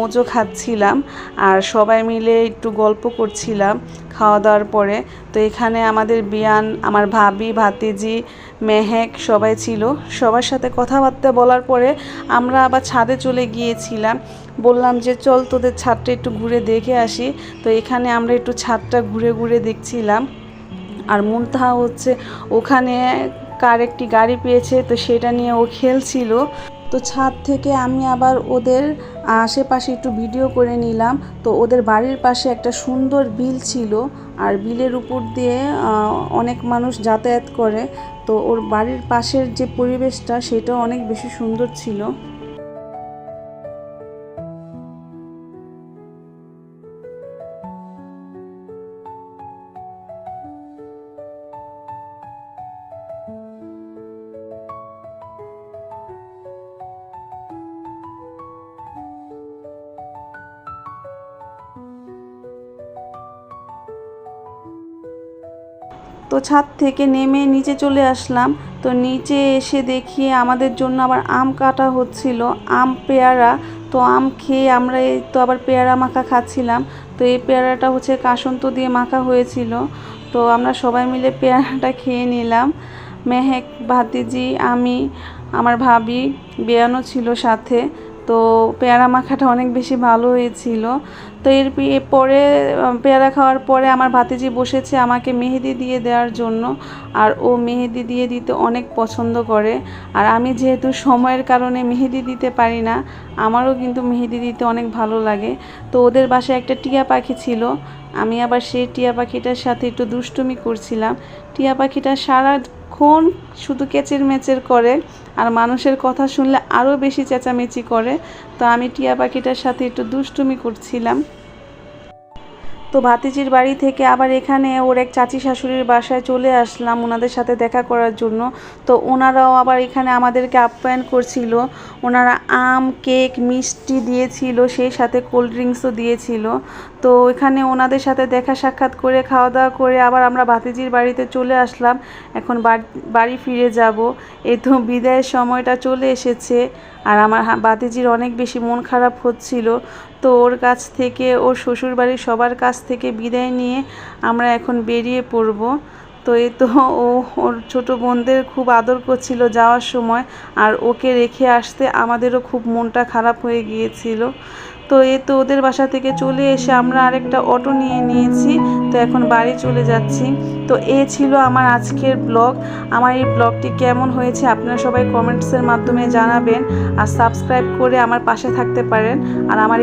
Mojo খাচ্ছিলাম আর সবাই মিলে একটু গল্প করছিলাম খাওয়া দাওয়ার পরে। তো এখানে আমাদের বিয়ান, আমার ভাবি, ভাতিজি, মেহেক সবাই ছিল। সবার সাথে কথাবার্তা বলার পরে আমরা আবার ছাদে চলে গিয়েছিলাম। বললাম যে চল তোদের ছাদটা একটু ঘুরে দেখে আসি। তো এখানে আমরা একটু ছাদটা ঘুরে ঘুরে দেখছিলাম। আর মুনতাহা হচ্ছে ওখানে কার একটি গাড়ি পেয়েছে, তো সেটা নিয়ে ও খেলছিল। তো ছাদ থেকে আমি আবার ওদের আশেপাশে একটু ভিডিও করে নিলাম। তো ওদের বাড়ির পাশে একটা সুন্দর বিল ছিল আর বিলের উপর দিয়ে অনেক মানুষ যাতায়াত করে। তো ওর বাড়ির পাশের যে পরিবেশটা সেটা অনেক বেশি সুন্দর ছিল। তো ছাদ থেকে নেমে নিচে চলে আসলাম। তো নিচে এসে দেখি আমাদের জন্য আবার আম কাটা হচ্ছিল, আম পেয়ারা। তো আম খেয়ে আমরা এই তো আবার পেয়ারা মাখা খাচ্ছিলাম। তো এই পেয়ারাটা হচ্ছে কাসন্ত দিয়ে মাখা হয়েছিল। তো আমরা সবাই মিলে পেয়ারাটা খেয়ে নিলাম। মেহেক, ভাতিজি, আমি, আমার ভাবি, বেয়ানো ছিল সাথে। তো পেয়ারা মাখাটা অনেক বেশি ভালো হয়েছিল। তো পরে পেয়ারা খাওয়ার পরে আমার ভাতিজি বসেছে আমাকে মেহেদি দিয়ে দেওয়ার জন্য। আর ও মেহেদি দিয়ে দিতে অনেক পছন্দ করে। আর আমি যেহেতু সময়ের কারণে মেহেদি দিতে পারি না, আমারও কিন্তু মেহেদি দিতে অনেক ভালো লাগে। তো ওদের বাসায় একটা টিয়া পাখি ছিল, আমি আবার সেই টিয়া পাখিটার সাথে একটু দুষ্টুমি করছিলাম। টিয়া পাখিটা সারাক্ষণ শুধু কেচের মেচের করে আর মানুষের কথা শুনলে আরও বেশি চেঁচামেচি করে। তো আমি টিয়া পাখিটার সাথে একটু দুষ্টুমি করছিলাম। তো ভাতিজির বাড়ি থেকে আবার এখানে ওর এক চাচি শাশুড়ির বাসায় চলে আসলাম ওনাদের সাথে দেখা করার জন্য। তো ওনারাও আবার এখানে আমাদেরকে আপ্যায়ন করছিল। ওনারা আম, কেক, মিষ্টি দিয়েছিল, সেই সাথে কোল্ড ড্রিঙ্কসও দিয়েছিল। তো এখানে ওনাদের সাথে দেখা সাক্ষাৎ করে খাওয়া দাওয়া করে আবার আমরা ভাতিজির বাড়িতে চলে আসলাম। এখন বাড়ি ফিরে যাব। এই তো বিদায়ের সময়টা চলে এসেছে। আর আমার ভাতিজির অনেক বেশি মন খারাপ হচ্ছিল। তো ওর কাছ থেকে, ওর শ্বশুরবাড়ির সবার কাছ থেকে বিদায় নিয়ে আমরা এখন বেরিয়ে পড়ব। তো এই তো ও ওর ছোটো বোনদের খুব আদর করছিল যাওয়ার সময়। আর ওকে রেখে আসতে আমাদেরও খুব মনটা খারাপ হয়ে গিয়েছিল। তো এই তো ওদের বাসা থেকে চলে এসে আমরা আরেকটা অটো নিয়ে নিয়েছি। তো এখন বাড়ি চলে যাচ্ছি। তো ছিল আমার আজকের ব্লগ। আমার এই ব্লগটি কেমন হয়েছে আপনারা সবাই কমেন্টসের মাধ্যমে জানাবেন। আর সাবস্ক্রাইব করে আমার পাশে থাকতে পারেন। আর আমার